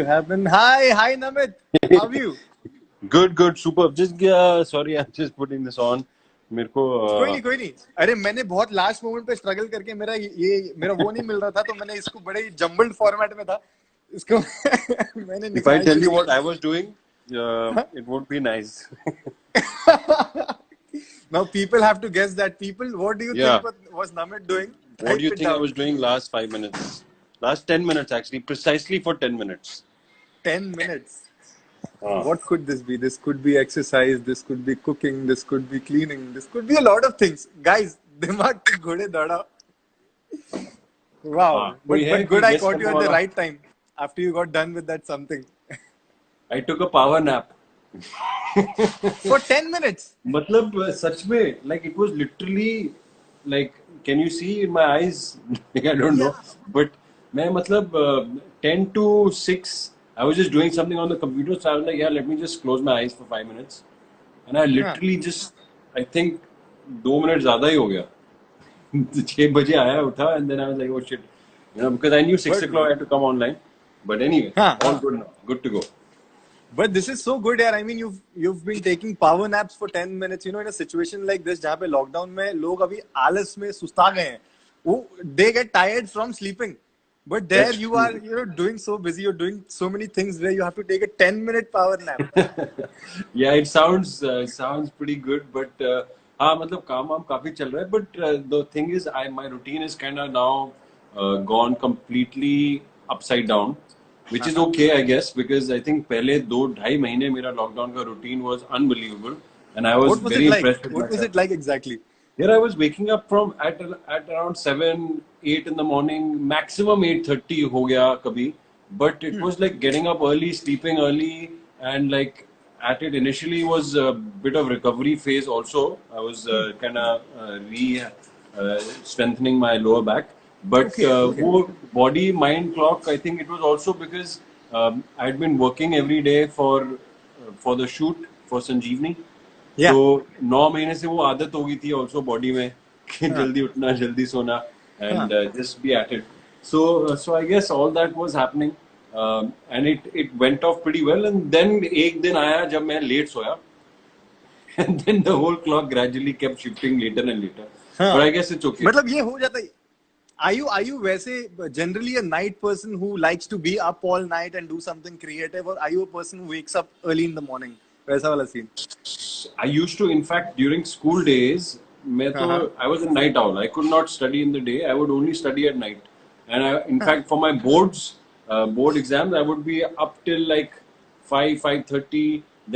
Happen. Hi, Namit. How are you? Good, superb. Just sorry, I'm just putting this on. मेरे को कोई नहीं अरे मैंने बहुत लास्ट मोमेंट पे स्ट्रगल करके मेरा वो नहीं मिल रहा था तो मैंने इसको बड़े जम्बल्ड फॉर्मेट में था इसको मैंने if I निकाल के tell you दिया what I was doing, it won't be nice. Now people have to guess that. People, what do you Yeah. think was Namit doing? What do you Type it think I down. was doing last 5 minutes? Last 10 minutes, actually, precisely for 10 minutes. 10 minutes. हाँ. What could this be? This could be exercise. This could be cooking. This could be cleaning. This could be a lot of things. Guys, दिमाग के घोड़े दौड़ा. Wow. हाँ. But कोई है good, कि I guess caught you करने at the वाला? right time after you got done with that something. I took a power nap. For 10 minutes. मतलब सच में, like it was literally like, can you see in my eyes? Like, I don't know, but मैं मतलब 10 to 6 I was just doing something on the computer, so I was like, yeah, let me just close my eyes for 5 minutes, and I literally just, I think 2 minutes ज़्यादा ही हो गया. 6 बजे आया उठा, and then I was like, oh shit, because I knew 6 o'clock I had to come online, but anyway, all good now, good to go. But this is so good, yaar. I mean, you've been taking power naps for 10 minutes. In a situation like this, जहाँ पे lockdown में लोग अभी आलस में सुस्ता गए हैं. They get tired from sleeping. But there That's you true. are, doing so busy. You're doing so many things where you have to take a 10-minute power nap. Yeah, it sounds pretty good, but हाँ मतलब काम वाम काफी चल रहा है. But the thing is, my routine is kind of now gone completely upside down, which is okay, I guess, because I think पहले 2-2.5 महीने मेरा lockdown का routine was unbelievable, and I was What was very it like? impressed with What was myself. it like exactly? Here I was waking up from at around 7-8 in the morning, maximum 8:30 हो गया कभी, but it was like getting up early, sleeping early, and like at it initially was a bit of recovery phase also. I was kind of strengthening my lower back, but Okay. वो body mind clock, I think it was also because I had been working every day for the shoot for Sanjeevani. Yeah. तो 9 महीने से वो आदत हो गई थी also body में कि जल्दी उठना जल्दी सोना and just be at it so I guess all that was happening and it went off pretty well and then एक दिन आया जब मैं लेट सोया and then the whole clock gradually kept shifting later and later but I guess it's okay मतलब ये हो जाता है. Are you वैसे generally a night person who likes to be up all night and do something creative, or are you a person who wakes up early in the morning? वैसा वाला scene. I used to, in fact, during school days, I was a night owl. I could not study in the day. I would only study at night. And in fact, for my board exams, I would be up till like 5:30.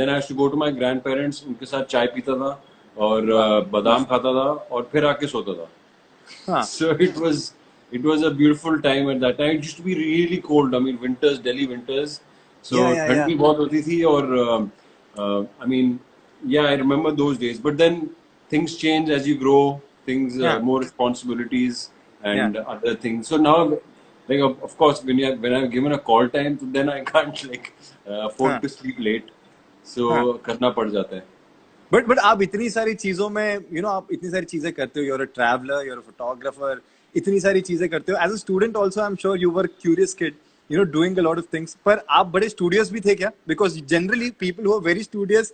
Then I used to go to my grandparents. उनके साथ चाय पीता था और बादाम खाता था और फिर आके सोता था. So it was a beautiful time at that time. It used to be really cold. I mean, winters, Delhi winters. So ठंड भी बहुत होती थी और I mean, yeah, I remember those days. But then things change as you grow. Things more responsibilities and other things. So now, like of course, when I'm given a call time, then I can't like afford to sleep late. So करना पड़ जाता है. But आप इतनी सारी चीजों में आप इतनी सारी चीजें करते हो. You're a traveler, you're a photographer. इतनी सारी चीजें करते हो. As a student also, I'm sure you were a curious kid. Doing a lot of things. पर आप बड़े studious भी थे क्या? Because generally people who are very studious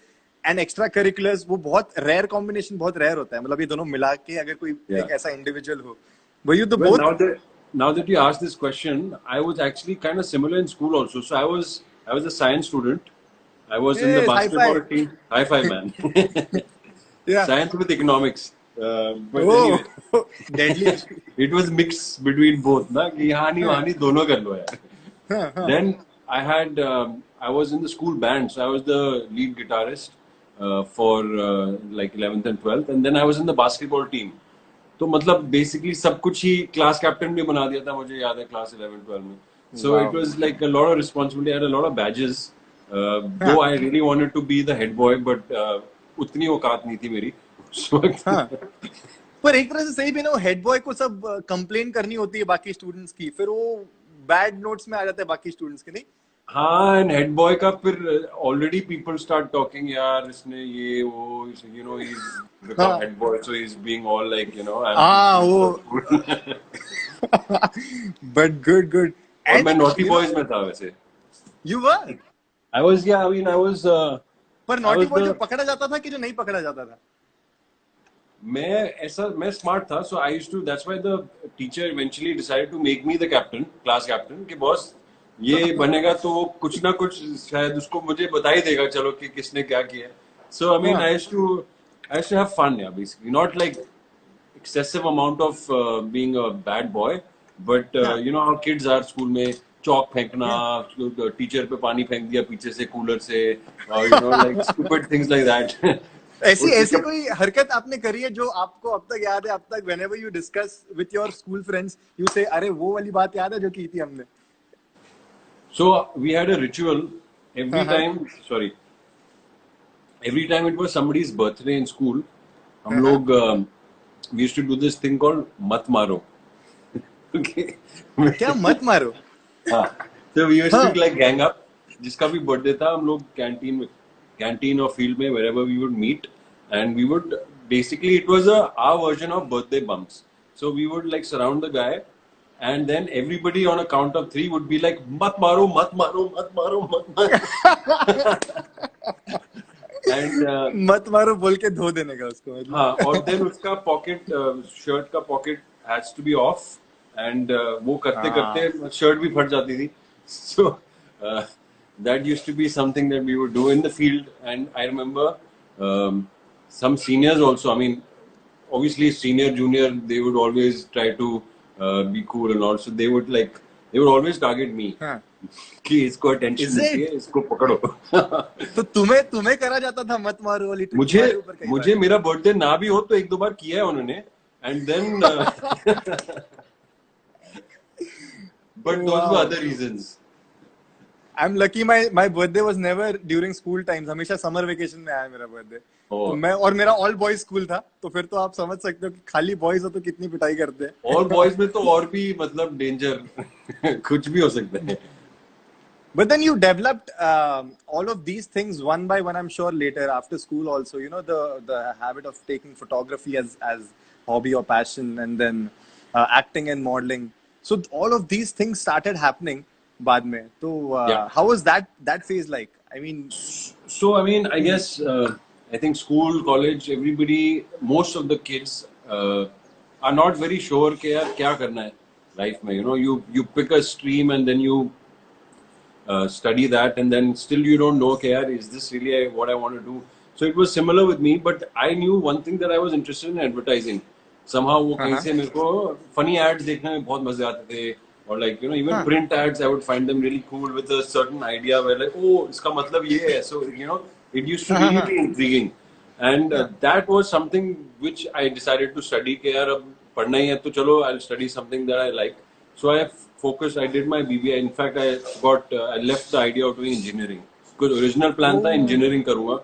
and extracurriculars, वो बहुत rare combination, बहुत rare होता है. मतलब ये दोनों मिला के अगर कोई एक ऐसा individual हो. Were you the both? Now that you asked this question, I was actually kind of similar in school also. So I was a science student. I was in the basketball team. High five, man. Science with economics. But anyway, deadly. It was mix between both. Na? कि हाँ नहीं दोनों कर लो यार. Then I was in the school band, so I was the lead guitarist for like 11th and 12th, and then I was in the basketball team. तो मतलब basically सब कुछ ही class captain भी बना दिया था मुझे याद है class 11-12 में. So it was like a lot of responsibility. I had a lot of badges. Though I really wanted to be the head boy, but उतनी औकात नहीं थी मेरी. पर एक तरह से सही भी ना, हेड बॉय को सब कंप्लेन करनी होती है बाकी स्टूडेंट्स की, फिर वो बैड नोट्स में आ जाते हैं बाकी स्टूडेंट्स के. नहीं हाँ, एंड हेड बॉय का फिर ऑलरेडी पीपल स्टार्ट टॉकिंग यार इसने ये वो he is become head boy so he is being all like वो बट गुड और मैं नॉटी बॉयज में था वैसे. You were? I was, yeah, I mean, पर I naughty was boy जो the, पकड़ा जाता था कि जो नहीं पकड़ा जाता था? मैं स्मार्ट था, so I used to, that's why the teacher eventually decided to make me the captain, class captain, कि बॉस ये बनेगा तो वो कुछ ना कुछ शायद उसको मुझे बता ही देगा, चलो कि किसने क्या किया. So I mean, हाँ. I used to have fun, yeah, basically, not like excessive amount of being a bad boy, but हाँ. you know how kids are school में chalk फेंकना, Yeah. टीचर पे पानी फेंक दिया पीछे से कूलर से, you know, like stupid things like that. ऐसी ऐसी कोई हरकत आपने करी है जो आपको अब तक याद है? अब तक whenever you discuss with your school friends, you say, अरे वो वाली बात याद है जो की थी हमने? So we had a ritual हाँ every हाँ time. Sorry, every time it was somebody's birthday in school, हम हाँ हाँ. लोग we used to do this thing called mat maro. Okay. क्या मत मारो? हाँ. So we used to हाँ. like gang up. जिसका भी birthday था हम लोग canteen or field में wherever we would meet, and we would basically, it was our version of birthday bumps. So we would like surround the guy, and then everybody on a count of 3 would be like mat maro, mat maro, mat maro, mat maro. And मत मारो बोल के धो देने का उसको मतलब. हाँ, और then उसका pocket, shirt का pocket has to be off, and वो करते हाँ. करते shirt भी फट जाती थी. So uh, that used to be something that we would do in the field. And I remember some seniors also. I mean, obviously senior, junior, they would always try to be cool and all. So they would always target me. हाँ. कि इसको attention Is मिलती है, it? इसको पकड़ो. तो तुम्हें करा जाता था मत मारो वाली ट्रिक मुझे तुम्हारे ऊपर कई बार? मुझे मेरा बर्थडे ना भी हो तो एक दो बार किया है उन्होंने, and then but those were Wow. other reasons. I'm lucky my birthday was never during school times. हमेशा समर वेकेशन में आया मेरा बर्थडे. तो Oh. मैं और मेरा ऑल बॉयज स्कूल था, तो फिर तो आप समझ सकते हो कि खाली बॉयज हो तो कितनी पिटाई करते हैं. All boys में तो और भी मतलब डेंजर कुछ भी हो सकता है. But then you developed all of these things one by one, I'm sure, later after school also. You know, the habit of taking photography as hobby or passion, and then acting and modeling. So all of these things started happening बाद में. So Yeah. how was that phase like? I mean, So I mean, I guess I think school, college, everybody, most of the kids are not very sure कि यार क्या करना है life में. You know, you pick a stream and then you study that, and then still you don't know कि यार is this really what I want to do. So it was similar with me, but I knew one thing, that I was interested in advertising. Somehow वो कहीं से मेरे को funny ads देखने में बहुत मजे आते थे. Or like, you know, even print ads, I would find them really cool with a certain idea where like, oh, इसका मतलब ये है. So, you know, it used to really be intriguing. And that was something which I decided to study. कि यार अब पढ़ना ही है तो चलो, I'll study something that I like. So I focused, I did my BBA. In fact, I left the idea of doing engineering. Because original plan था engineering करूँगा.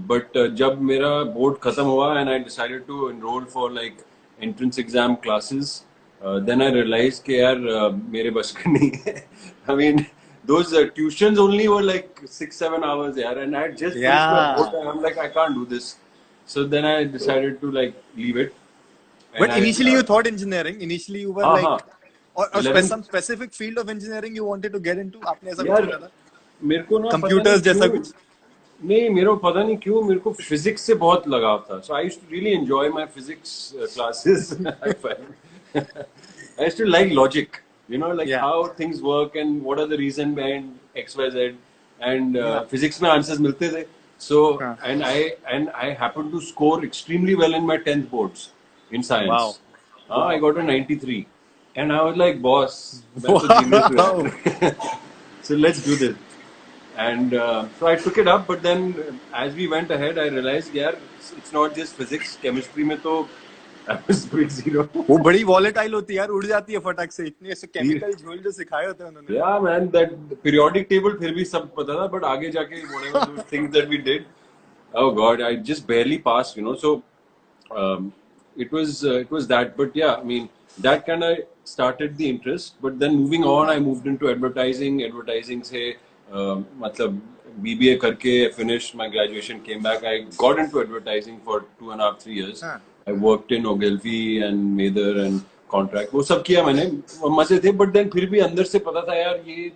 But जब मेरा board खत्म हुआ and I decided to enroll for like entrance exam classes, then I realized कि यार मेरे बस का नहीं है. I mean, those tuitions only were like 6-7 hours यार, and I had just finished my board and I'm like, I can't do this. So then I decided to like leave it. And but initially you thought engineering. Initially you were like, or some specific field of engineering you wanted to get into. आपने ऐसा कुछ सोचा था? मेरे को ना Computers जैसा कुछ? नहीं, मेरे को पता नहीं क्यों मेरे को physics से बहुत लगाव था. So I used to really enjoy my physics classes. I used to like logic, you know, like how things work and what are the reason behind X, Y, Z, and physics में answers मिलते थे. So and I happened to score extremely well in my 10th boards in science. Wow. I got a 93, and I was like, boss, that's a genius. So let's do this. And so I took it up, but then as we went ahead, I realized, yeah, it's not just physics. Chemistry में तो I was big zero. वो बड़ी volatile होती है यार, उड़ जाती है फटाक से. इतने ऐसे chemical झोल जो सिखाए होते हैं उन्होंने. Yeah, man, that periodic table फिर भी सब पता था, but आगे जाके whatever those things that we did, oh God, I just barely passed, you know. So it was that, but yeah, I mean that kind of started the interest. But then moving on, I moved into advertising. Advertising से मतलब BBA करके finished my graduation, came back. I got into advertising for 2.5-3 years. I worked in Ogilvy and Mather and contract. वो सब किया मैंने, मजे थे. But then फिर भी अंदर से पता था यार ये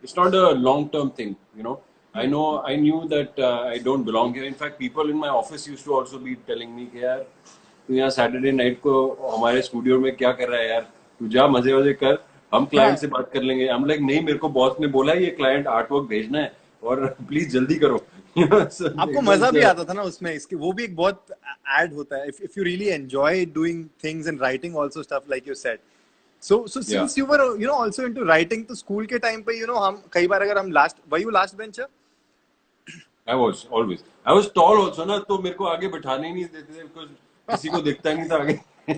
it's not a long term thing, you know. I knew that I don't belong here. In fact, people in my office used to also be telling me कि यार तू यहाँ सैटरडे नाइट को हमारे स्टूडियो में क्या कर रहा है यार, तू जा मजे वजे कर, हम क्लाइंट से बात कर लेंगे। हम लाइक नहीं, मेरे को बॉस ने बोला है ये क्लाइंट आर्ट वर्क भेजना है और प्लीज जल्दी करो। So आपको मजा भी आता था ना उसमें, इसके वो भी एक बहुत ऐड होता है if you really enjoy doing things and writing also stuff like you said. So since you were also into writing, तो स्कूल के टाइम पे हम कई बार अगर हम were you last bencher? I was always. I was tall also ना, तो मेरे को आगे बैठाने ही नहीं देते थे because किसी को दिखता नहीं था आगे।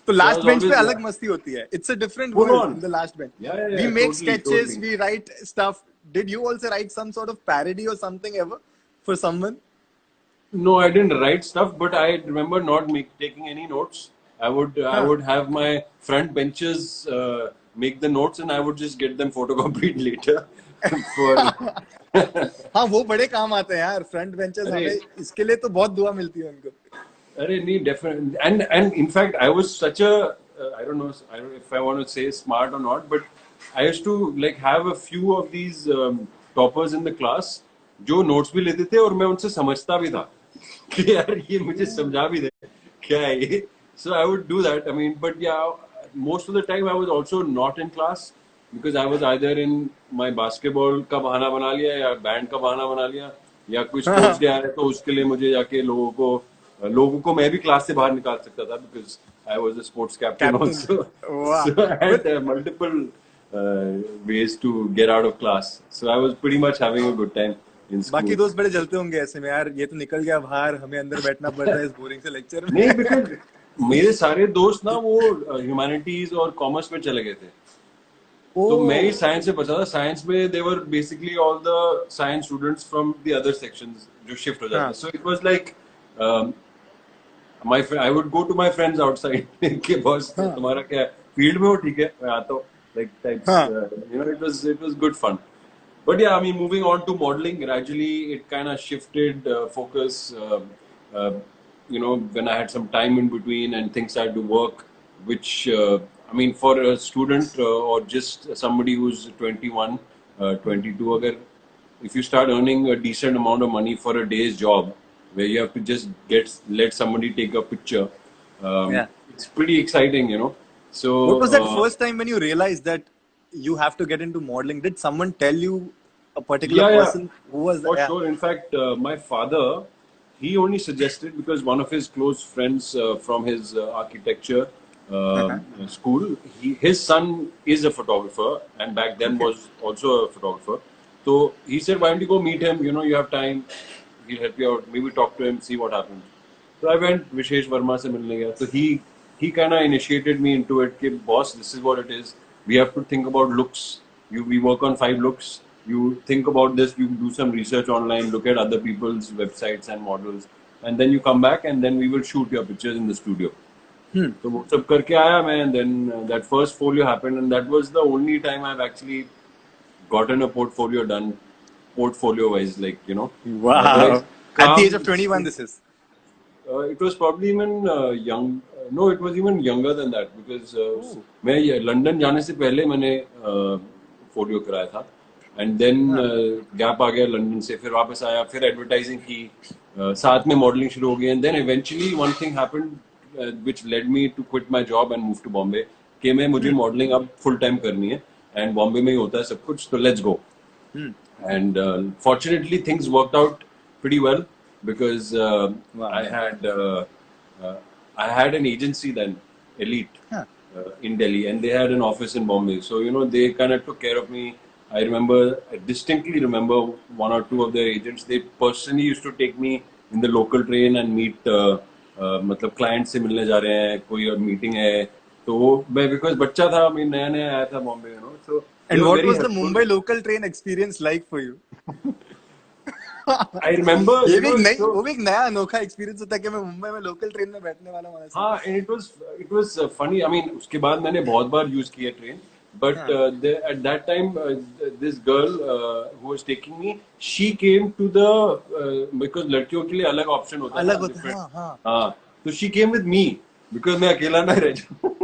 तो लास्ट बेंच पे अलग मस्ती होती है. It's a different world in the last bench. Yeah, we make totally, sketches, totally. we write stuff. Did you also write some sort of parody or something ever for someone? No, I didn't write stuff, but I remember not taking any notes. I would have my front benches make the notes, and I would just get them photocopied later. हाँ, वो बड़े काम आते हैं यार front benches, हमें इसके लिए तो बहुत दुआ मिलती है उनको. अरे नहीं, definitely, and in fact I was such a I don't know if I want to say smart or not, but I used to like have a few of these toppers in the class जो notes भी लेते थे और मैं उनसे समझता भी था कि यार ये मुझे समझा भी दे क्या है ये. So I would do that. I mean, but yeah, most of the time I was also not in class because I was either in my basketball का बहाना बना लिया या band का बहाना बना लिया या कोई sports day आया तो उसके लिए मुझे जाके लोगों को मैं भी क्लास से बाहर निकाल सकता था because I was a sports captain also. Wow. So I had multiple ways to get out of class. So I was pretty much having a good time in school. बाकी दोस्त बड़े जलते होंगे ऐसे में यार, ये तो निकल गया बाहर, हमें अंदर बैठना पड़ रहा है इस बोरिंग से लेक्चर में. नहीं, because मेरे सारे दोस्त ना वो ह्यूमैनिटीज और कॉमर्स में चले गए थे. तो मैं ही साइंस से बचा था. साइंस में they were basically all the science students from the other sections जो शिफ्ट हो जाते. So it was like I would go to my friends outside कि बॉस तुम्हारा क्या फील्ड में हो, ठीक है मैं आता हूँ, like types. It was good fun. But yeah, I mean, moving on to modeling, gradually it kind of shifted focus. When I had some time in between and things I had to work, which I mean, for a student or just somebody who's 21, 22, if you start earning a decent amount of money for a day's job, where you have to just let somebody take a picture, it's pretty exciting, So what was that first time when you realized that you have to get into modeling? Did someone tell you a particular person who was for sure? In fact, my father, he only suggested because one of his close friends from his architecture school, his son is a photographer and back then was also a photographer. So he said, why don't you go meet him? You have time, he'll help you out. Maybe talk to him, see what happens. So I went Vishesh Verma se milne gaya. So he kind of initiated me into it. Ki, boss, this is what it is. We have to think about looks. We work on 5 looks. You think about this, you do some research online, look at other people's websites and models, and then you come back and then we will shoot your pictures in the studio. So वो सब करके आया मैं, and then that first folio happened, and that was the only time I've actually gotten a portfolio done, portfolio wise, like, Wow. At the age of 21, this is. It was probably even young. No, it was even younger than that because मैं London जाने से पहले मैंने folio कराया था, and then gap आ गया London से, फिर वापस आया, फिर एडवर्टाइजिंग की, साथ में मॉडलिंग शुरू हो गई, and then eventually one thing happened which led me to quit my job and move to Bombay कि मुझे मॉडलिंग अब फुल टाइम करनी है and Bombay में ही होता है सब कुछ, तो let's go. And fortunately things worked out pretty well because I had an agency then, Elite, in Delhi, and they had an office in Bombay. So, they kind of took care of me. I distinctly remember one or two of their agents. They personally used to take me in the local train and meet, मतलब clients से मिलने जा रहे हैं, कोई और meeting है. तो मैं because बच्चा था, मैं नया आया था Bombay, So. And what was the Mumbai local train experience like for you? I remember. वो भी एक नया अनोखा एक्सपीरियंस होता है कि मैं मुंबई में लोकल ट्रेन में बैठने वाला हूँ. हाँ, and it was funny. I mean, उसके बाद मैंने बहुत बार use किया train, but at that time this girl who was taking me, she came to the because लड़कियों के लिए अलग ऑप्शन होता है. अलग होता है. हाँ. तो she came with me because मैं अकेला ना रह जाऊँ.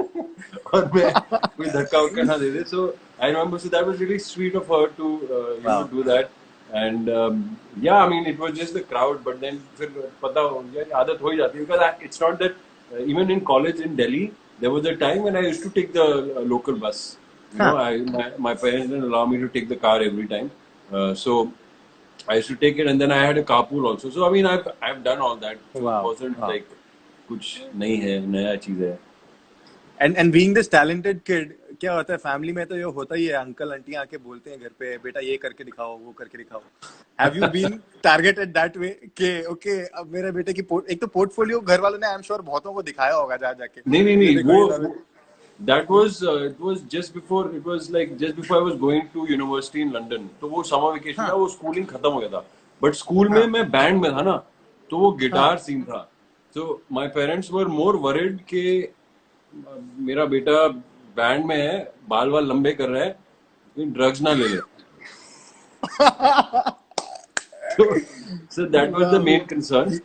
और मैं कोई धक्का वक्का ना दे दे. So I remember, so that was really sweet of her to Wow. do that. And yeah, I mean, it was just the crowd, but then फिर पता हो यार आदत हो ही जाती है, because it's not that even in college in Delhi there was a time when I used to take the local bus. You know, my parents didn't allow me to take the car every time, so I used to take it, and then I had a carpool also. So I mean, I've done all that. So it Wow. wasn't Wow. like कुछ नहीं है, नया चीज है. And being this talented kid, क्या होता है family में, तो ये होता ही है, अंकल आंटी आके बोलते हैं घर पे, बेटा ये करके दिखाओ, वो करके दिखाओ. Have you been targeted that way कि ओके अब मेरे बेटे की एक तो पोर्टफोलियो घर वालों ने आई एम श्योर बहुतों को दिखाया होगा जा जाके. नहीं वो that was it was just before, it was like just before I was going to university in London. तो वो समर वेकेशन था, वो स्कूलिंग खत्म हो गया था, बट स्कूल में मैं बैंड में था ना, तो वो गिटार सीन था. So my parents were more worried कि मेरा बेटा बैंड में है, बाल वाल लंबे कर रहा है, ड्रग्स ना ले ले. So that was the main concern.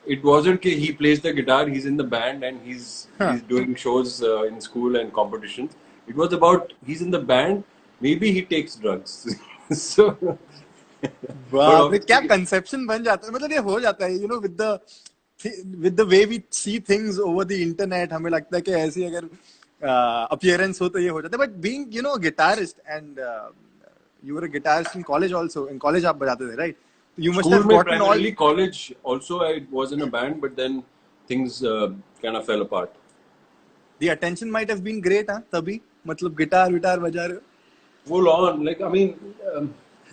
It wasn't that he plays the guitar, he's in the band and he's doing shows in school and competitions. It was about he's in the band, maybe he takes drugs. So वाह, क्या conception बन जाता है, मतलब ये हो जाता है, you know, with the way we see things over the internet. हमें लगता है कि ऐसी अगर appearance हो तो ये हो जाता है, but being, you know, a guitarist, and you were a guitarist in college also. In college आप बजाते थे, right? You must have gotten all. College also I was in a band, but then things kind of fell apart. The attention might have been great, हाँ, तभी मतलब guitar बजा रहे हो. Full on, like I mean,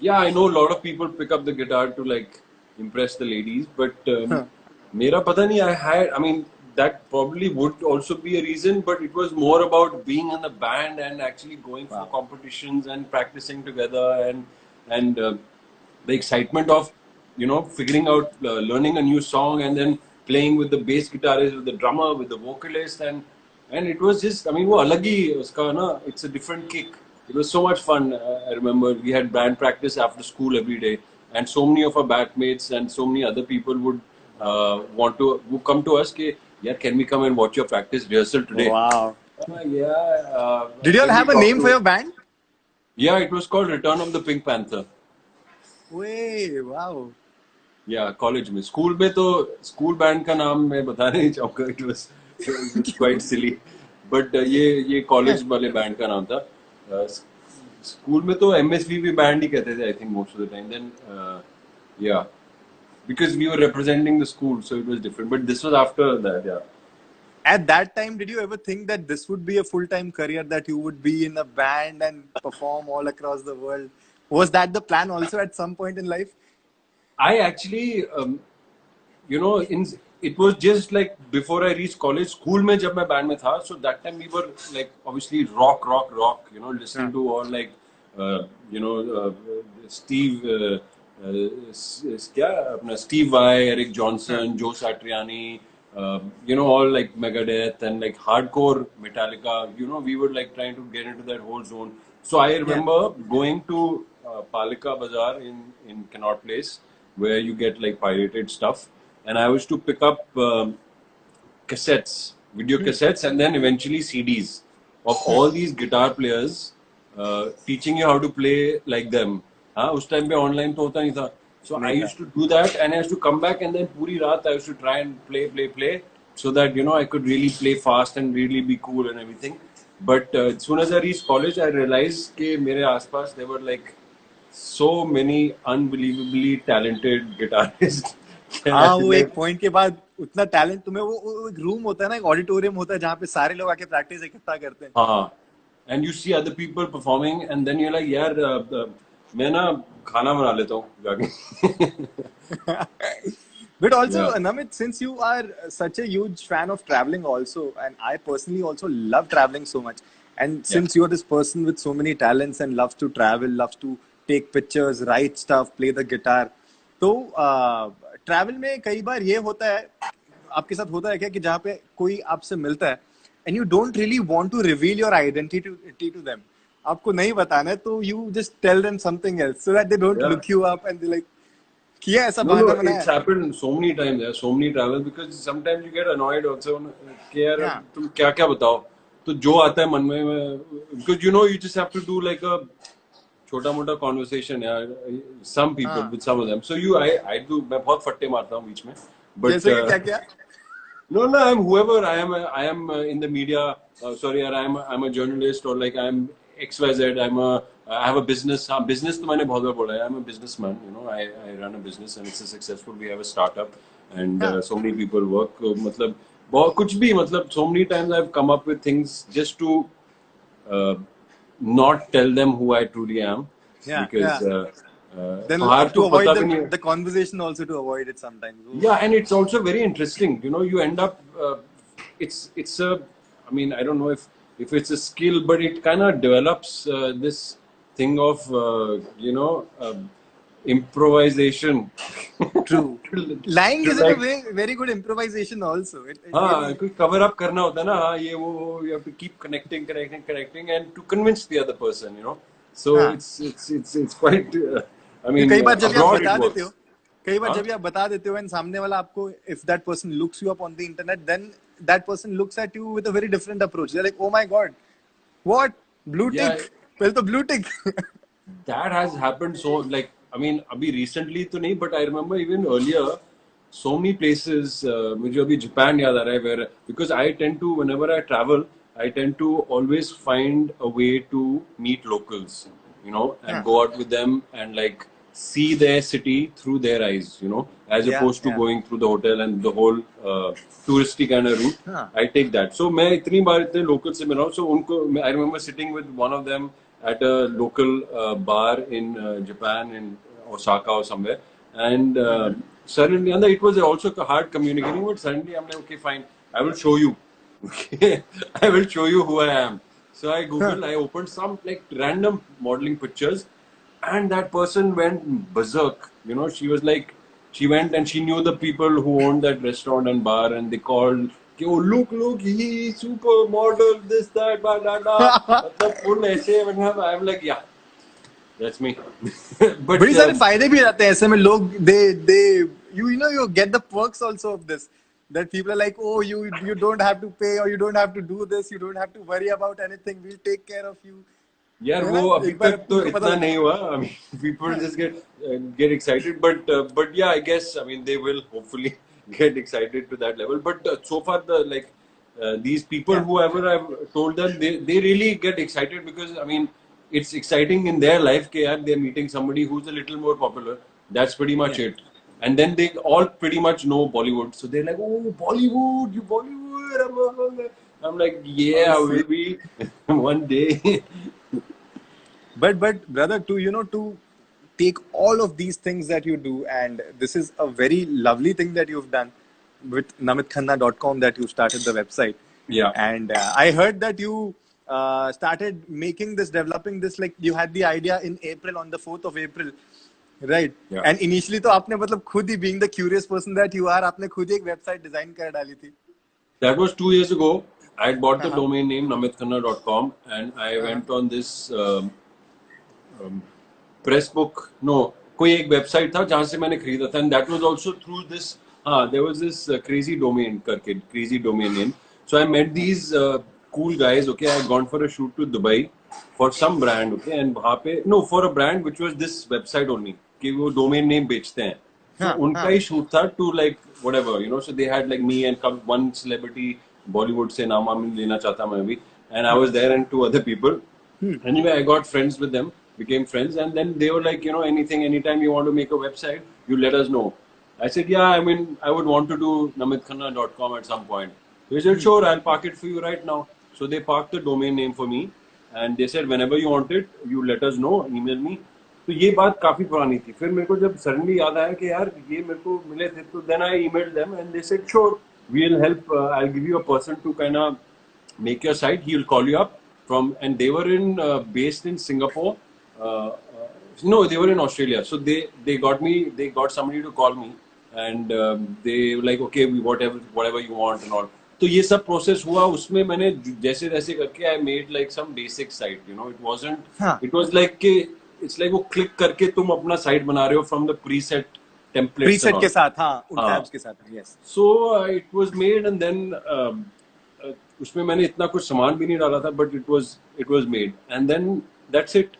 yeah, I know a lot of people pick up the guitar to like impress the ladies, but मेरा पता नहीं, I mean, that probably would also be a reason, but it was more about being in the band and actually going for competitions and practicing together, and the excitement of, you know, figuring out, learning a new song and then playing with the bass guitarist, with the drummer, with the vocalist, and it was just, I mean, वो अलग ही उसका ना, it's a different kick. It was so much fun. I remember we had band practice after school every day, and so many of our bandmates and so many other people would would come to us कि यार, can we come and watch your practice rehearsal today? Wow. Yeah. Did you all have a name for your band? Yeah, it was called Return of the Pink Panther. Way, wow. Yeah, college में. School में तो school band का नाम मैं बताना नहीं चाहूँगा. It was quite silly. But ये college वाले band का नाम था. School में तो MSVP band ही कहते थे, I think, most of the time. Then yeah, because we were representing the school, so it was different. But this was after that, yeah. At that time, did you ever think that this would be a full-time career, that you would be in a band and perform all across the world? Was that the plan also at some point in life? I actually, you know, it was just like before I reached college. School में जब मैं band में था, so that time we were like obviously rock, you know, listening to all like, you know, Steve, क्या अपना Steve Vai, Eric Johnson, Joe Satriani, you know, all like Megadeth and like hardcore Metallica. You know, we were like trying to get into that whole zone. So I remember going to Palika Bazaar in Connaught Place, where you get like pirated stuff, and I used to pick up cassettes, video cassettes, and then eventually CDs of all these guitar players teaching you how to play like them. हाँ, उस time पे online तो होता नहीं था. So I used to do that, and I used to come back, and then पूरी रात I used to try and play, so that, you know, I could really play fast and really be cool and everything. But as soon as I reached college, I realized कि मेरे आसपास there were like so many unbelievably talented guitarists. हाँ, वो एक point के बाद उतना talent तुम्हें, वो एक रूम होता है ना, एक ऑडिटोरियम होता है जहाँ पे सारे लोग आके प्रैक्टिस इकट्ठा करते हैं. हाँ, and you see other people performing, and then you're like, यार मैं ना खाना बना लेता हूँ जाके. But also, Namit, since you are such a huge fan of traveling also, and I personally also love traveling so much, and since you're this person with so many talents and loves to travel, loves to take pictures, write stuff, play the guitar, तो travel में कई बार ये होता है, आपके साथ होता है क्या, कि जहाँ पे कोई आपसे मिलता है and you don't really want to reveal your identity to them, आपको नहीं बताना है, तो you just tell them something else so that they don't look you up and they like, किया ऐसा बहाना बनाया. It's happened so many times, so many travels, because sometimes you get annoyed also कि यार तुम क्या क्या बताओ, तो जो आता है मन में, because you know you just have to do like a छोटा मोटा conversation यार, some people हाँ. with some of them. So I do, मैं बहुत फट्टे मारता हूँ बीच में, but जैसे कि क्या क्या? no, I'm whoever I am in the media. Sorry, or I'm a journalist, or like I'm XYZ. I have a business. Business तो मैंने बहुत बार बोला है. I'm a businessman. You know, I run a business and it's a successful. We have a startup and हाँ. so many people work. मतलब बहुत कुछ भी मतलब so many times I've come up with things just to uh, not tell them who I truly am Yeah, because yeah. Then बाहर to तो avoid पता भी नहीं. the conversation also, to avoid it sometimes. Ooh. Yeah, and it's also very interesting. You know, you end up. It's a. I mean, I don't know if it's a skill, but it kind of develops this thing of improvisation. True. to, Lying to is in a like, way very good improvisation also. It हाँ, really. कोई cover up करना होता है ना, हाँ ये वो, you have to keep connecting, and to convince the other person, you know. So हाँ. it's quite. I कि mean, कई बार जब भी आप abroad it बता देते हो, works. कई बार हाँ? जब भी आप बता देते हो एंड सामने वाला आपको, if that person looks you up on the internet, then that person looks at you with a very different approach. They're like, oh my god, what, blue Yeah, tick? पहले तो blue tick. that has happened. So like, I mean, abhi recently to nahi, but I remember even earlier so many places. मुझे अभी Japan याद आ रहा है, where because I tend to, whenever I travel, I tend to always find a way to meet locals, you know, and हाँ. go out with them and like see their city through their eyes, you know, as Yeah, opposed to yeah. going through the hotel and the whole touristy kind of route. हाँ. I take that. So मैं इतनी बार इतने locals से मिला हूँ. So उनको, I remember sitting with one of them at a local bar in Japan, in Osaka or somewhere, and suddenly, and it was also hard communicating, but suddenly I'm like, okay, fine, I will show you. Okay, I will show you who I am. So I हाँ. Googled, I opened some like random modeling pictures, and that person went berserk. You know, she was like, she went and she knew the people who owned that restaurant and bar, and they called, "Oh, look, he super model, this, that, blah, blah, blah." मतलब full ऐसे, मतलब I'm like, yeah, that's me. But बड़ी सारे फायदे भी रहते हैं ऐसे में. लोग they you get the perks also of this, that people are like, oh, you don't have to pay, or you don't have to do this, you don't have to worry about anything, we'll take care of you. यार है वो ना? अभी एक बार तक तो उनको पता इतना लग. नहीं हुआ. I mean, people just get excited, but yeah, I guess, I mean, they will hopefully get excited to that level. But so far, these people, Yeah. whoever I've told them, they really get excited because, I mean, it's exciting in their life कि यार they're meeting somebody who's a little more popular. That's pretty much Yeah. it. And then they all pretty much know Bollywood, so they're like, oh, Bollywood, you Bollywood. I'm like, Oh, yeah, see. will be one day. But brother, to take all of these things that you do, and this is a very lovely thing that you've done with namitkhanna.com, that you started the website. Yeah. And I heard that you started developing this, like you had the idea in April, on the 4th of April, right? Yeah. And initially तो आपने मतलब खुद ही, being the curious person that you are, आपने खुद ही एक website design कर डाली थी. That was 2 years ago. I had bought the Uh-huh. domain name namitkhanna.com, and I went on this press book. No, कोई एक website था जहाँ से मैंने खरीदा था, and that was also through this. There was this crazy domain करके, crazy domain name. So I met these cool guys. Okay, I had gone for a shoot to Dubai for some brand. Okay, and वहाँ पे, no, for a brand which was this website only, कि वो domain name बेचते हैं. So हाँ, उनका ही shoot था to like whatever, you know. So they had like me and one celebrity Bollywood से नाम वाम लेना चाहता मैं भी, and I was there and two other people. Anyway, I got friends with them, became friends, and then they were like, you know, anytime you want to make a website, you let us know. I said, yeah, I mean, I would want to do namitkhanna.com at some point. They said, sure, I'll park it for you right now. So they parked the domain name for me, and they said, whenever you want it, you let us know, email me. तो ये बात काफी पुरानी थी. फिर मेरे को जब सडनली याद आया कि यार ये मेरे को मिले थे, तो then I emailed them and they said, sure, we'll help. I'll give you a person to kind of make your site. He'll call you up from, and they were based in Singapore. No, they were in Australia. So they got somebody to call me, and they were like, okay, we whatever you want and all. तो ये सब process हुआ. उसमें मैंने जैसे जैसे करके I made like some basic site. You know, it wasn't. हाँ. It was like कि it's like वो क्लिक करके तुम अपना साइट बना रहे हो from the preset templates and preset all. के साथ, हाँ, उन हाँ. tabs के साथ. Yes. So it was made, and then उसमें मैंने इतना कुछ सामान भी नहीं डाला था, but it was made, and then that's it.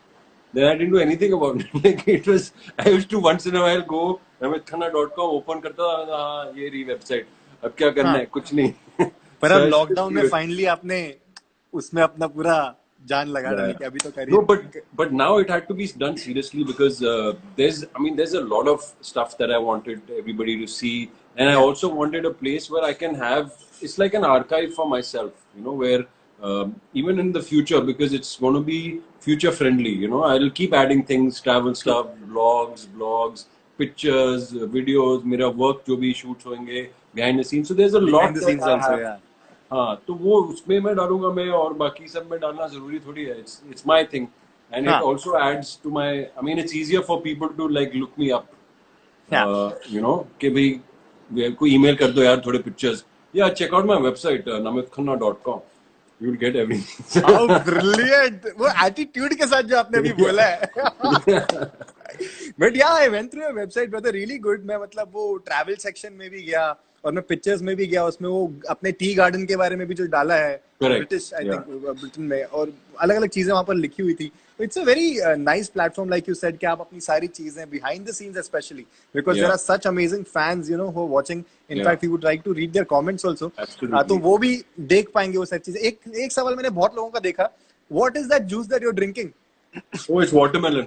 Then I didn't do anything about it. Like it was, I used to once in a while go ramitkhana.com open करता था, हाँ ये रही वेबसाइट, अब क्या करना हाँ, है, कुछ नहीं. पर अब Search लॉकडाउन में करती फाइनली आपने उसमें अपना पूरा जान लगा डाली Yeah. कि अभी तो No, करिए. but now it had to be done seriously because there's a lot of stuff that I wanted everybody to see, and I Yeah. also wanted a place where I can have, it's like an archive for myself, where even in the future, because it's going to be future friendly, I'll keep adding things, travel stuff, blogs, pictures, videos, मेरा work जो भी shoots होंगे behind the scenes. So there's a Behind lot the that scenes I also, have. yeah. हाँ, तो वो उसमें मैं डालूंगा, मैं और बाकी सब में डालना जरूरी थोड़ी है. It's my thing, and it हाँ, also adds to my. I mean, it's easier for people to like look me up. yeah. कि भाई कोई email कर दो यार थोड़े pictures. Yeah, check out my website namitkhanna.com. You'll get everything. How brilliant! वो attitude के साथ जो आपने अभी बोला है. बट या I went through your website brother, really good. मैं मतलब वो ट्रैवल सेक्शन में भी गया और मैं पिक्चर्स में भी गया, उसमें वो अपने टी गार्डन के बारे में भी जो डाला है, Correct. ब्रिटिश आई Yeah. थिंक ब्रिटेन में, और अलग अलग चीजें वहां पर लिखी हुई थी. It's a very nice platform like you said कि आप अपनी सारी चीजें behind the scenes specially because there Yeah. Are such amazing fans who are watching. Yeah. In fact we would like to read their comments also. तो Absolutely. वो भी देख पाएंगे वो सारी चीजें. एक एक सवाल मैंने बहुत लोगों का देखा, what is that juice that you are drinking? Oh, it's watermelon.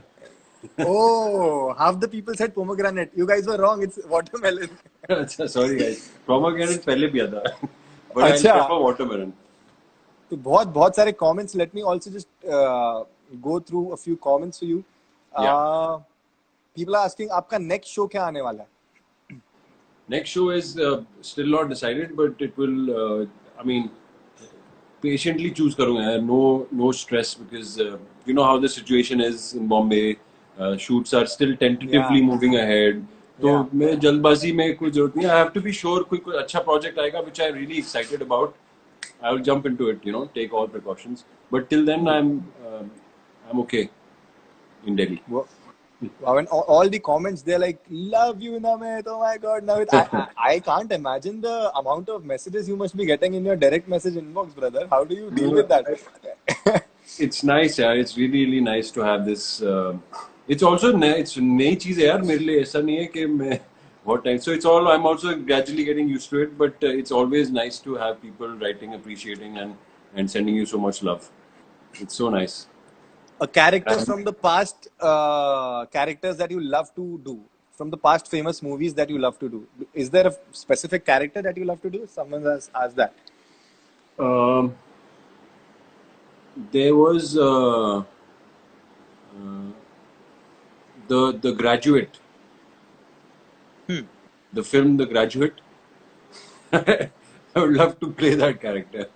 Oh, half the people said pomegranate. You guys were wrong. It's watermelon. अच्छा, sorry guys. Pomegranate पहले पिया था. But I अच्छा, prefer watermelon. तो बहुत बहुत सारे comments. Let me also just go through a few comments for you. Yeah. People are asking, आपका next show क्या आने वाला है? Next show is still not decided, but it will. I mean, patiently choose करूँगा यार. No stress because you know how the situation is in Bombay. Shoots are still tentatively Yeah. moving ahead. तो Yeah. मैं जल्दबाजी में कोई जरूरत नहीं. I have to be sure कोई अच्छा project आएगा which I'm really excited about. I will jump into it. Take all precautions. But till then, I'm okay in Delhi. Wow, and all the comments, they're like, love you, Namit. Oh my God, Namit. I can't imagine the amount of messages you must be getting in your direct message inbox, brother. How do you deal with that? It's nice, yeah. It's really, really nice to have this. It's also it's नई चीज है यार मेरे लिए. ऐसा नहीं है कि मैं what time. So it's all. I'm also gradually getting used to it, but it's always nice to have people writing, appreciating, and sending you so much love. It's so nice. A character from the past, characters that you love to do, from the past famous movies that you love to do. Is there a specific character that you love to do? Someone has asked that. There was the Graduate. The film The Graduate. I would love to play that character.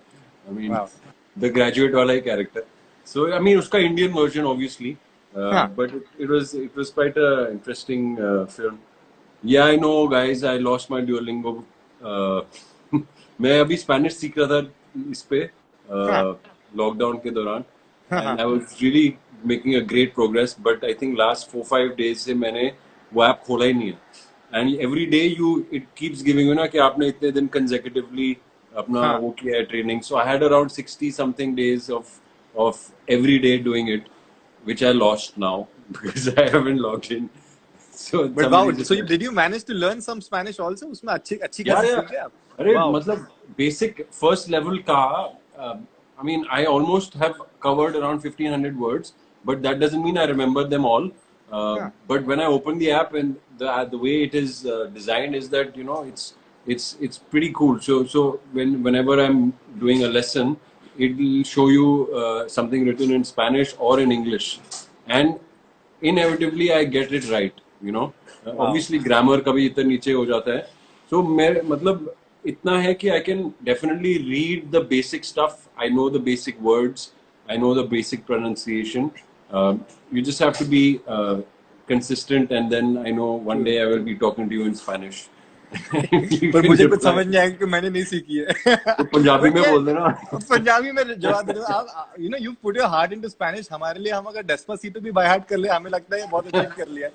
I mean, Wow. the Graduate wala character. So I mean, uska Indian version obviously, but it was quite a interesting film. Yeah, I know, guys. I lost my Duolingo. मैं अभी Spanish सीख रहा था इस पे lockdown के दौरान, and I was really making a great progress. But I think last 4-5 days से मैंने वो ऐप खोला ही नहीं है. And every day it keeps giving you ना कि आपने इतने दिन consecutively अपना वो किया है training. So I had around 60 something days of every day doing it, which I lost now because I haven't logged in. So But wow, so did you manage to learn some Spanish also? उसमें अच्छी अच्छी खासी सीख गए आप? अरे Wow. मतलब basic first level का I mean I almost have covered around 1500 words, but that doesn't mean I remember them all. But when I open the app and the way it is designed is that it's pretty cool. So whenever I'm doing a lesson, it will show you something written in Spanish or in English, and inevitably I get it right. Obviously grammar कभी इतना नीचे हो जाता है. So मैं मतलब इतना है कि I can definitely read the basic stuff. I know the basic words. I know the basic pronunciation. You just have to be consistent, and then I know one day I will be talking to you in Spanish. पर मुझे कुछ समझ नहीं आएगा कि मैंने नहीं सीखी है. तो पंजाबी में बोल देना. पंजाबी में जवाब दे दो आप. You put your heart into Spanish. हमारे लिए हम अगर Despacito भी by heart कर ले, हमें लगता है बहुत अच्छा कर लिया.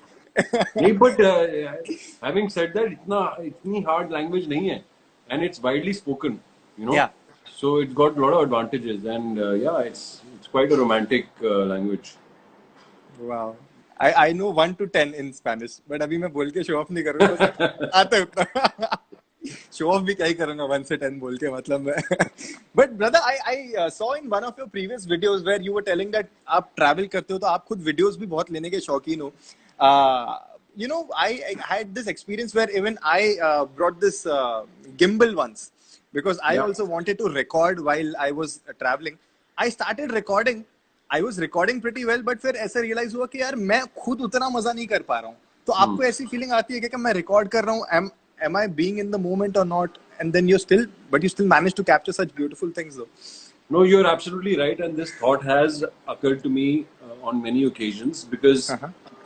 नहीं, but having said that, इतनी hard language नहीं है, and it's widely spoken. Yeah. So it's got a lot of advantages, and yeah, it's quite a romantic language. Wow. I know 1 to 10 in Spanish, but अभी मैं बोल के show off नहीं करूँगा, बस आता है उतना. शो ऑफ भी क्या ही करूँगा 1 से 10 बोल के, मतलब मैं. But brother, I saw in one of your previous videos where you were telling that आप travel करते हो तो आप खुद videos भी बहुत लेने के शौकीन हो. You know, I had this experience where even I brought this gimbal once because I Yeah. also wanted to record while I was traveling. I started recording. I was recording pretty well, but फिर ऐसा realize हुआ कि यार मैं खुद उतना मजा नहीं कर पा रहा हूँ. तो आपको ऐसी feeling आती है कि मैं record कर रहा हूँ, am I being in the moment or not? And then you still manage to capture such beautiful things though. No, you're absolutely right, and this thought has occurred to me on many occasions because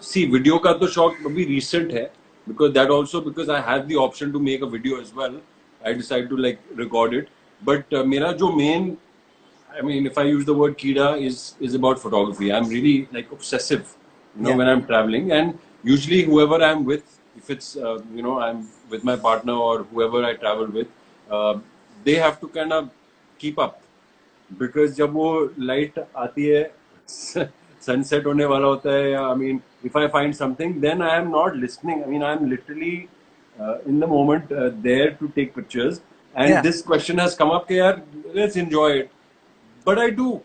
see, video का तो शौक अभी recent है because that also because I have the option to make a video as well. I decide to like record it, but मेरा जो main, I mean, if I use the word Kida, is about photography. I'm really like obsessive, when I'm traveling, and usually whoever I'm with, if it's I'm with my partner or whoever I travel with, they have to kind of keep up. Because जब वो light आती है, sunset होने वाला होता है, I mean, if I find something, then I am not listening. I mean, I'm literally in the moment there to take pictures. And this question has come up, कि यार, let's enjoy it. But I do,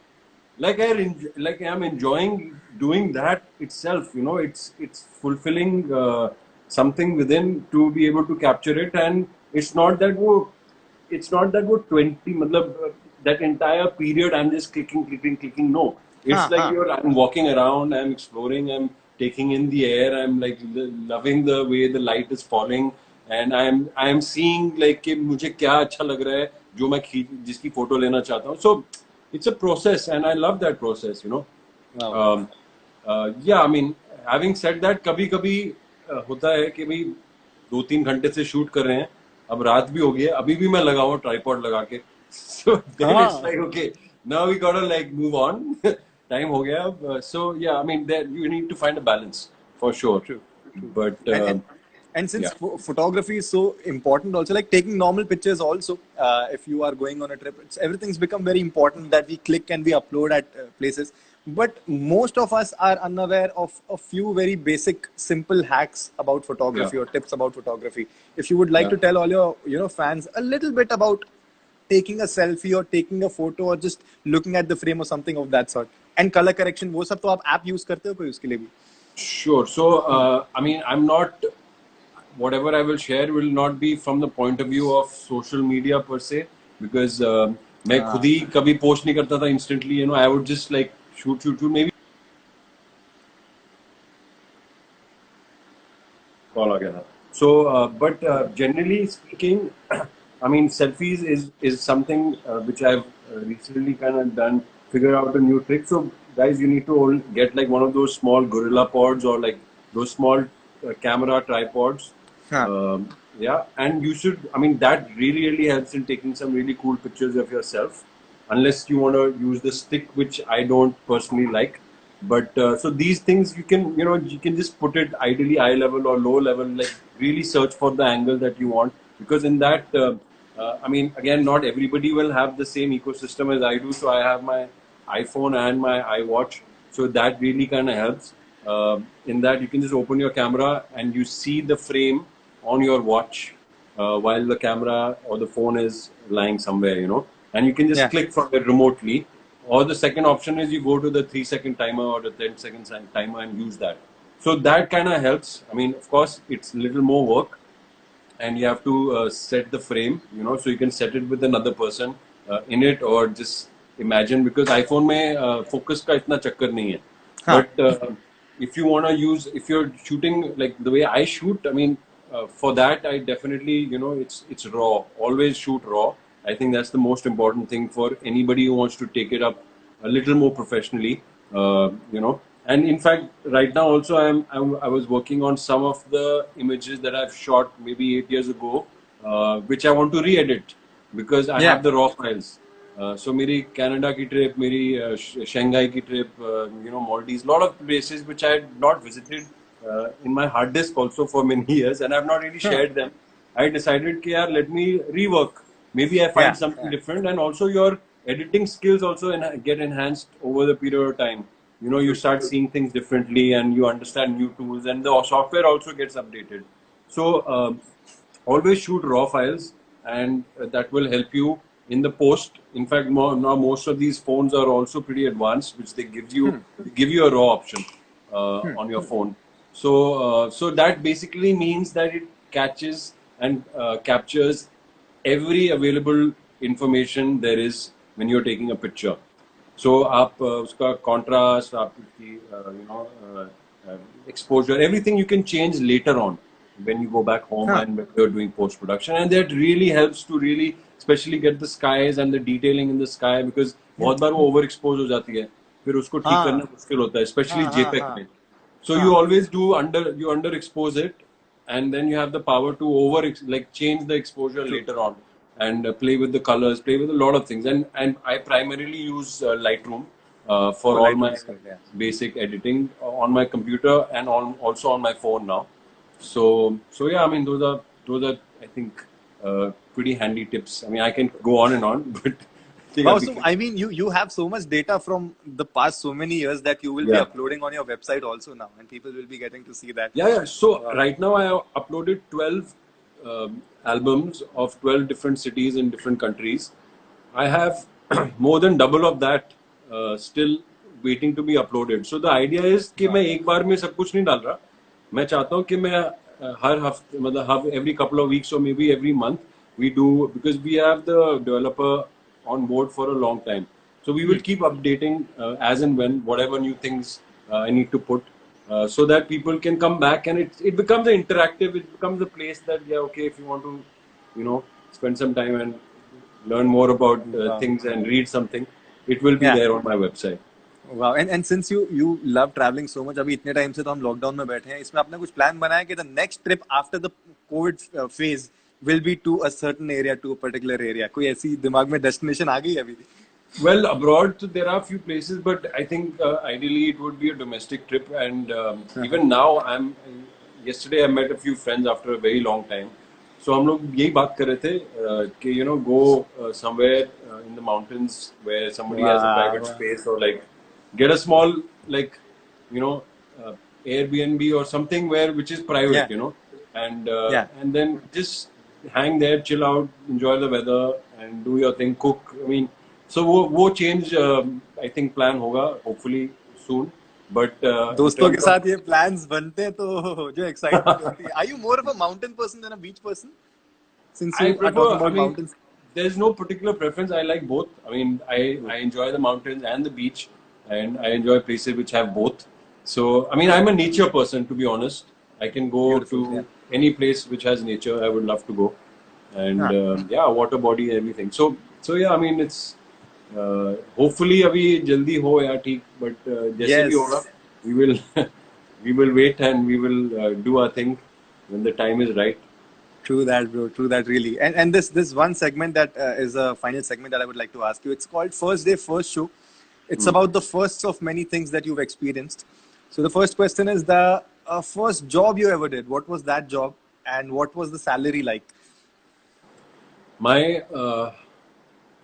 like I'm enjoying doing that itself. It's fulfilling something within to be able to capture it, and it's not that वो 20 मतलब that entire period I'm just clicking. No, it's like I'm walking around, I'm exploring, I'm taking in the air, I'm like loving the way the light is falling, and I'm seeing like कि मुझे क्या अच्छा लग रहा है जो मैं जिसकी फोटो लेना चाहता हूँ. So it's a process, and I love that process. Wow. Yeah, I mean, having said that, कभी-कभी होता है कि भाई 2-3 घंटे से शूट कर रहे हैं, अब रात भी हो गई है, अभी भी मैं लगा हूँ ट्राइपॉड लगा के. So then it's like, okay, now we gotta like move on. Time हो गया अब. So yeah, I mean, there you need to find a balance for sure. True. But and since yeah. photography is so important also, like taking normal pictures also, if you are going on a trip, everything's become very important that we click and we upload at places. But most of us are unaware of a few very basic simple hacks about photography or tips about photography. If you would like to tell all your fans a little bit about taking a selfie or taking a photo or just looking at the frame or something of that sort, and color correction, वो सब तो आप app use करते हो कोई उसके लिए भी? Sure. So, I mean, I'm not, whatever I will share will not be from the point of view of social media per se, because मैं खुद ही कभी post नहीं करता था instantly, I would just like shoot, maybe call आ गया था. So, but generally speaking, I mean, selfies is something which I've recently kind of done, figure out a new trick. So, guys, you need to all get like one of those small Gorilla Pods or like those small camera tripods. Yeah, and you should, I mean, that really helps in taking some really cool pictures of yourself, unless you want to use the stick, which I don't personally like. But so these things you can just put it ideally eye level or low level, like really search for the angle that you want, because in that I mean, again, not everybody will have the same ecosystem as I do. So I have my iPhone and my iWatch, so that really kind of helps. In that you can just open your camera and you see the frame on your watch while the camera or the phone is lying somewhere, and you can just click from it remotely. Or the second option is you go to the 3-second timer or the 10-second timer and use that. So that kind of helps. I mean, of course, it's a little more work, and you have to set the frame, so you can set it with another person in it, or just imagine, because iPhone में focus का इतना चक्कर नहीं है. But if you want to use, if you're shooting like the way I shoot, I mean, for that I definitely, it's raw. Always shoot raw. I think that's the most important thing for anybody who wants to take it up a little more professionally, And in fact, right now also I was working on some of the images that I've shot maybe 8 years ago, which I want to re-edit because I have the raw files. So मेरी Canada की trip, मेरी Shanghai की trip, Maldives, lot of places which I had not visited in my hard disk also for many years, and I've not really shared them. I decided कि यार let me rework maybe I Yeah. find something different, and also your editing skills also get enhanced over the period of time. You know, you start seeing things differently, and you understand new tools, and the software also gets updated. So always shoot raw files, and that will help you in the post. In fact, now most of these phones are also pretty advanced, which they give you a raw option on your phone. So that basically means that it catches and captures every available information there is when you're taking a picture. So आप उसका contrast, आपकी exposure, everything you can change later on when you go back home Huh. and when you're doing post production, and that really helps to really especially get the skies and the detailing in the sky, because बहुत बार वो overexpose हो जाती है, फिर उसको ठीक करना हाँ मुश्किल होता है, especially हाँ हाँ JPEG हाँ में. So you हाँ. always do underexpose it, and then you have the power to change the exposure True. later on, and play with the colors, play with a lot of things. And I primarily use Lightroom for Oh, all Lightroom my is good. Yeah. basic editing on my computer and also on my phone now. So yeah, I mean those are I think pretty handy tips. I mean I can go on and on, but Wow. So I mean, you have so much data from the past so many years that you will be yeah. uploading on your website also now, and people will be getting to see that. Yeah. So Wow. right now I have uploaded 12 albums of 12 different cities in different countries. I have more than double of that still waiting to be uploaded. So the idea is कि मैं एक बार में सब कुछ नहीं डाल रहा. मैं चाहता हूँ कि मैं हर हफ्ते मतलब every couple of weeks or maybe every month we do, because we have the developer on board for a long time. So we will keep updating as and when whatever new things I need to put. So that people can come back, and it becomes an interactive. It becomes a place that okay, if you want to, spend some time and learn more about Wow. things and read something, it will be Yeah. there on my website. Wow. And since you love traveling so much, अभी इतने time से तो हम lockdown में बैठे हैं, इसमें आपने कुछ प्लान बनाया कि the next trip after the COVID phase will be to a certain area, to a particular area? कोई ऐसी दिमाग में destination आ गई है अभी? Well, abroad there are a few places, but I think ideally it would be a domestic trip. And even now, yesterday I met a few friends after a very long time. So हम लोग यही बात कर रहे थे कि go somewhere in the mountains where somebody has a private Wow. space, or like get a small like you know uh, Airbnb or something which is private, Yeah. and Yeah. and then just hang there, chill out, enjoy the weather, and do your thing, cook. I mean, so वो change I think plan होगा hopefully soon. But in दोस्तों के terms of साथ ये plans बनते हैं तो जो excitement होती है. Are you more of a mountain person than a beach person? Since I you are talking prefer, I about mean, mountains. there's no particular preference. I like both. I mean, I enjoy the mountains and the beach, and I enjoy places which have both. So, I mean, I'm a nature person, to be honest. I can go Beautiful. Yeah. to any place which has nature. I would love to go, and हाँ. yeah, water body, everything. So yeah, I mean, it's hopefully अभी जल्दी हो या ठीक, but जैसे भी होगा, Yes. we will we will wait, and we will do our thing when the time is right. True that, bro. True that, really. And this one segment that is a final segment that I would like to ask you. It's called First Day, First Show. It's about the firsts of many things that you've experienced. So the first question is the first job you ever did. What was that job, and what was the salary like? My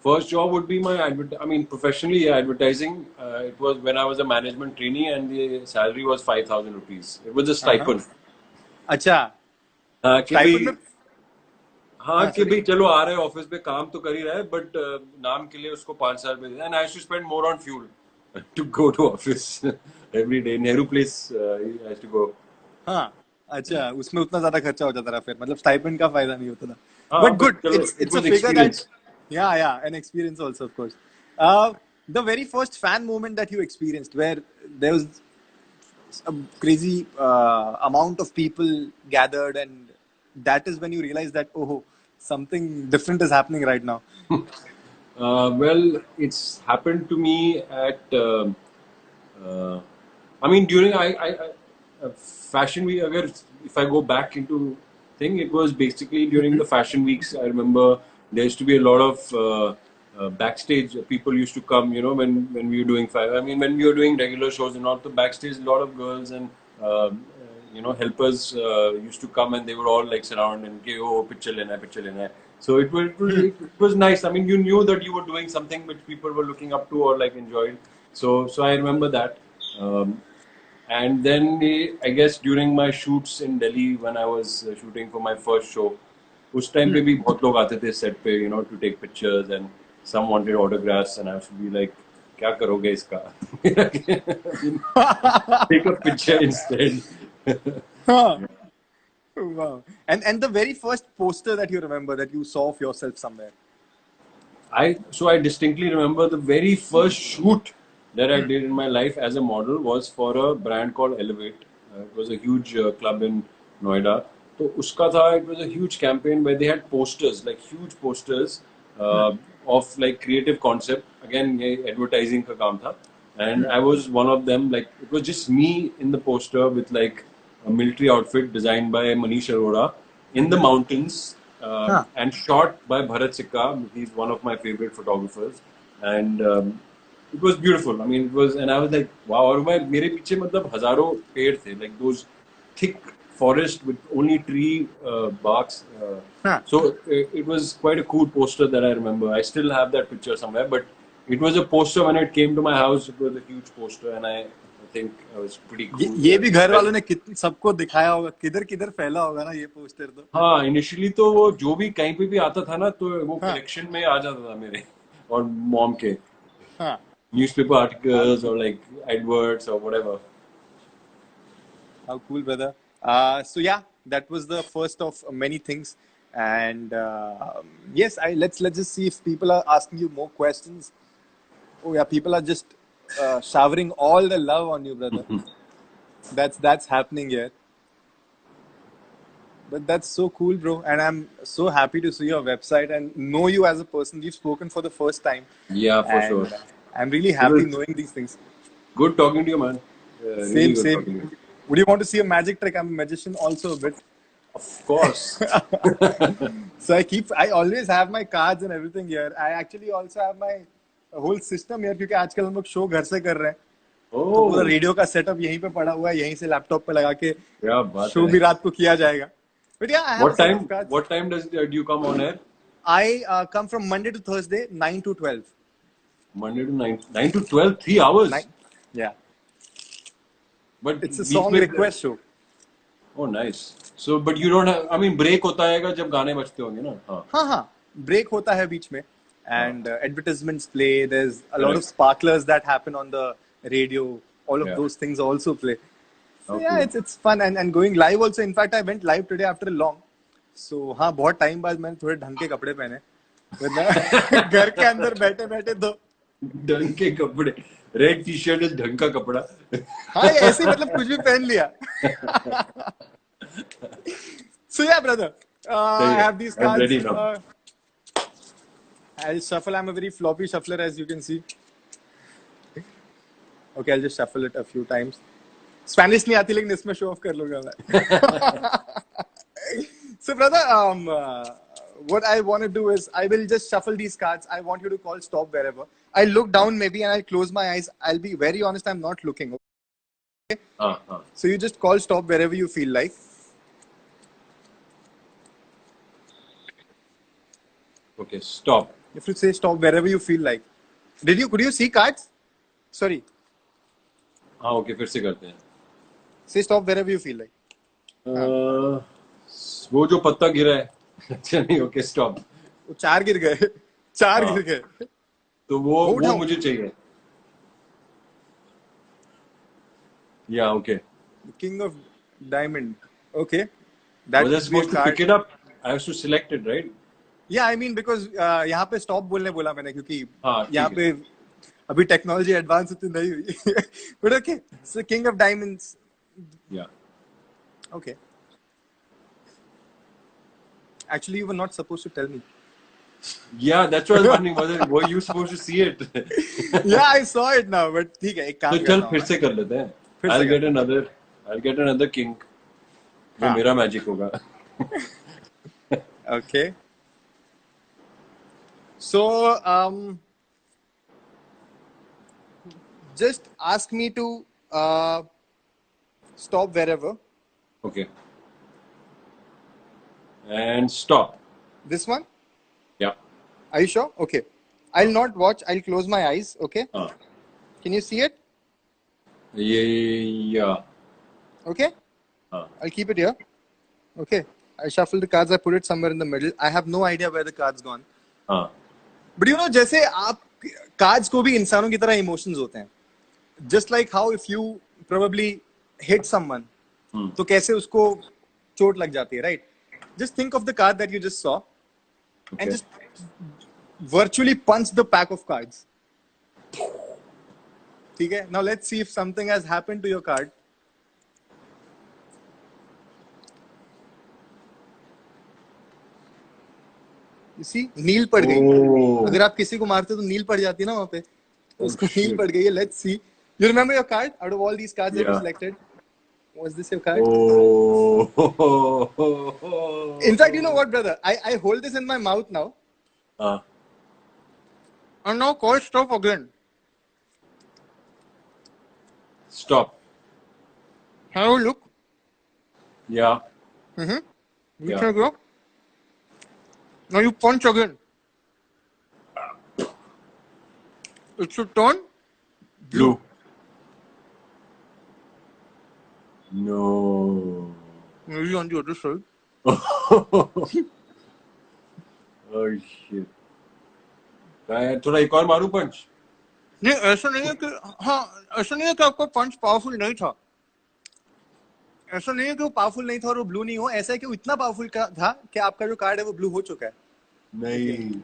first job would be my I mean, professionally, yeah, advertising. It was when I was a management trainee, and the salary was 5,000 rupees. It was a Uh-huh. stipend. अच्छा. हाँ कि भाई Stipend में. हाँ कि Sorry. भाई चलो आ रहे ऑफिस पे काम तो कर ही रहा है, बट नाम के लिए उसको 5,000 रुपए देना. And I to spend more on fuel to go to office every day. Nehru place I have to go. हाँ. अच्छा, उसमें उतना ज्यादा खर्चा हो जाता था फिर, मतलब स्टाइपेंड का फायदा नहीं होता था. हाँ But बट good, चलो it's it it's a was figure that, experience. yeah, an experience also, of course. Uh, the very first fan moment that you experienced, where there was a crazy amount of people gathered, and that is when you realize that, oh, something different is happening right now. Well, it's happened to me at. Uh, I mean, during fashion week. Agar if I go back into thing, it was basically during the fashion weeks. I remember there used to be a lot of backstage. People used to come. When we were doing I mean, when we were doing regular shows and all, the backstage, a lot of girls and helpers used to come, and they would all like surround and give, oh, picture lena hai, picture lena hai. So it was nice. I mean, you knew that you were doing something which people were looking up to or like enjoyed. So I remember that. Um, and then I guess during my shoots in Delhi when I was shooting for my first show, उस time पे भी बहुत लोग आते थे set पे, you know, to take pictures, and some wanted autographs, and I used to be like, क्या करोगे इसका? Take a picture instead. Huh. Wow. And the very first poster that you remember that you saw of yourself somewhere. I distinctly remember the very first shoot that I did in my life as a model was for a brand called Elevate. It was a huge club in Noida. So uska tha, it was a huge campaign where they had posters, like huge posters of like creative concept. Again, ye advertising ka kaam tha. And I was one of them. Like it was just me in the poster with like a military outfit designed by Manish Arora in the mountains and shot by Bharat Sikka. He's one of my favorite photographers, and it was beautiful. I mean, it was, and I was like, wow. और मैं मेरे पीछे मतलब हजारों पेड़ थे, like those thick forest with only tree barks. So it was quite a cool poster that I remember. I still have that picture somewhere, but it was a poster when it came to my house. It was a huge poster, and I think it was pretty cool. ये भी घर वालों ने सबको दिखाया होगा, किधर किधर फैला होगा ना ये पोस्टर तो. हाँ, इनिशियली तो वो जो भी कहीं पे भी आता था ना, तो वो कलेक्शन में आ जाता था मेरे और मॉम के न्यूज़पेपर आर्टिकल्स और लाइक एडवर्ड्स और whatever. How cool, brother. So yeah, that was the first of many things. And yes, let's just see if people are asking you more questions. Oh yeah, people are just showering all the love on you, brother. That's happening here. But that's so cool, bro. And I'm so happy to see your website and know you as a person. We've spoken for the first time. Yeah, for And sure. I'm really happy knowing these things. Good talking to you, man. Really good Same. talking to you. Would you want to see a magic trick? I'm a magician also a bit. Of course. So I always have my cards and everything here. I actually also have my whole system here क्योंकि आजकल हम लोग show घर से कर रहे हैं. तो पूरा रेडियो का सेटअप यहीं पे पड़ा हुआ है, यहीं से लैपटॉप पे लगा के शो भी रात को किया जाएगा. But yeah, I have what time? What time do you come on air? I come from Monday to Thursday, 9 to 12. Monday to 9 to 12, 3 hours. Yeah. But it's a song request show. Oh, nice. So, but you don't have. I mean, break होता है जब गाने बजते होंगे ना. हाँ. Break होता है बीच में, and advertisements play. There's a lot of sparklers that happen on the radio. All of those things also play. So yeah, it's fun and going live also. In fact, I went live today after a long. So हाँ, बहुत time बाद मैंने थोड़े ढंग के कपड़े पहने. घर के अंदर बैठे दो ढंग के कपड़े. रेड टी शर्ट इज ढंग का कपड़ा. हाँ, ऐसे मतलब कुछ भी पहन लिया. So yeah, brother, I have these cards. I'm ready now. I'll shuffle. I'm a very floppy shuffler, as you can see. Okay, I'll just shuffle it a few times. Spanish नहीं आती लेकिन इसमें show off कर लूँगा मैं. So brother, what I want to do is I will just shuffle these cards. I want you to call stop wherever. I'll look down maybe and I'll close my eyes. I'll be very honest, I'm not looking. Okay? So you just call stop wherever you feel like. Okay, stop. You have to say stop wherever you feel like. Could you see cards? Sorry. हाँ, okay, फिर से करते हैं. Say stop wherever you feel like. वो जो पत्ता गिरा है. अच्छा नहीं, okay, stop. वो चार गिर गए. तो वो मुझे चाहिए. Yeah, okay. The King of Diamond. Okay. Was I supposed to pick it up? I have to select it, right? Yeah, I mean because यहाँ पे stop बोलने बोला मैंने क्योंकि यहाँ पे अभी टेक्नोलॉजी एडवांस उतनी नहीं हुई. But okay, so King of Diamonds. Yeah. Okay. Actually, you were not supposed to tell me. Yeah, that's what I was wondering. Were you supposed to see it? Yeah, I saw it now, but ठीक है, एक काम तो चल फिर से कर लेते हैं. I'll get another king. जो मेरा मैजिक होगा. Okay. So, just ask me to stop wherever. Okay. And stop. This one? Are you sure? Okay. I'll not watch. I'll close my eyes. Okay. Can you see it? Yeah. Okay. I'll keep it here. Okay. I shuffle the cards. I put it somewhere in the middle. I have no idea where the card's gone. But you know, जैसे आप cards को भी इंसानों की तरह emotions होते हैं. Just like how if you probably hit someone, तो कैसे उसको चोट लग जाती है, right? Just think of the card that you just saw, and just virtually punch the pack of cards. ठीक है? Now let's see if something has happened to your card. You see, नील पड़ गई. अगर आप किसी को मारते तो नील पड़ जाती है ना वहाँ पे. उसको नील पड़ गई है. Let's see. You remember your card? Out of all these cards that you selected, was this your card? In fact, you know what, brother? I hold this in my mouth now. And now call stop again. Stop. Have a look. Yeah. Which way go? Now you punch again. It should turn blue. No. Maybe on the other side. Oh shit. थोड़ा एक और मारू पंच. नहीं ऐसा नहीं है कि हाँ ऐसा नहीं है कि आपका पंच पावरफुल नहीं था. ऐसा नहीं है कि वो पावरफुल नहीं था और वो ब्लू नहीं हो. ऐसा है कि वो इतना पावरफुल था कि आपका जो कार्ड है वो ब्लू हो चुका है. नहीं.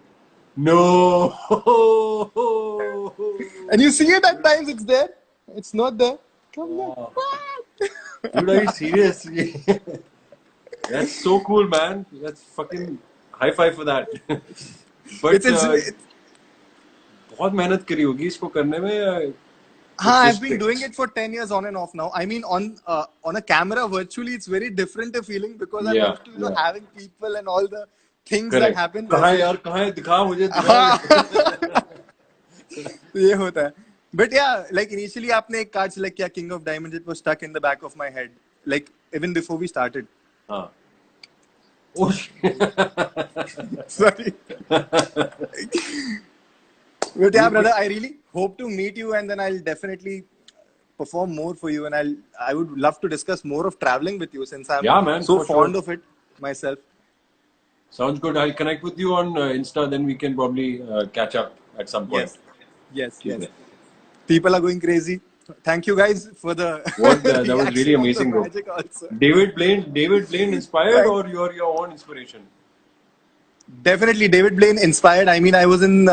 No. And you see it at times. It's there. It's not there. Come on. Dude, are you serious? That's so cool, man. That's fucking high five for that. But बहुत मेहनत करी होगी इसको करने में. I've been doing it for 10 years on and off now. I mean, on a camera virtually, it's very different a feeling because I'm used to having people and all the things that happen. कहाँ यार कहाँ है दिखा मुझे. ये होता है. But yeah, like initially आपने एक card select किया King of Diamonds. It was stuck in the back of my head, like even before we started. Oh shit. Sorry. But yeah, brother, I really hope to meet you, and then I'll definitely perform more for you, and I would love to discuss more of traveling with you since I'm so fond of it myself. Sounds good. I'll connect with you on Insta, then we can probably catch up at some point. Yes. People are going crazy. Thank you guys for the. That was really amazing, bro. David Blaine inspired, or you're your own inspiration? Definitely David Blaine inspired. I mean, I was in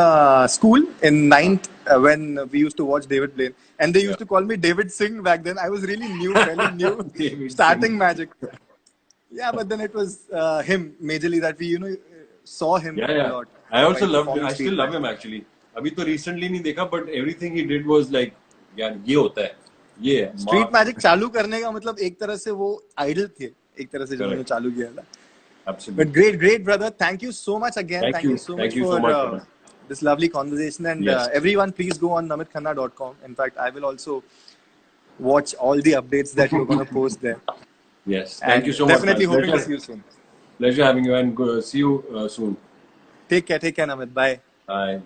school in 9th when we used to watch David Blaine, and they used to call me David Singh back then. I was really fairly new, starting Magic. Yeah, but then it was him majorly that we saw him a lot. I also loved him. I still love him actually. अभी तो recently नहीं देखा, but everything he did was like, यार ये होता है, ये है. Street Magic चालू करने का मतलब एक तरह से वो idol थे, एक तरह से जो उन्होंने चालू किया था. Absolutely. But great brother. Thank you so much again. Thank you so much for this lovely conversation. And everyone, please go on namitkhanna.com. In fact, I will also watch all the updates that you're going to post there. Yes. Thank you so much. Definitely hoping to see you soon. Pleasure having you, and see you soon. Take care, Namit. Bye. Bye.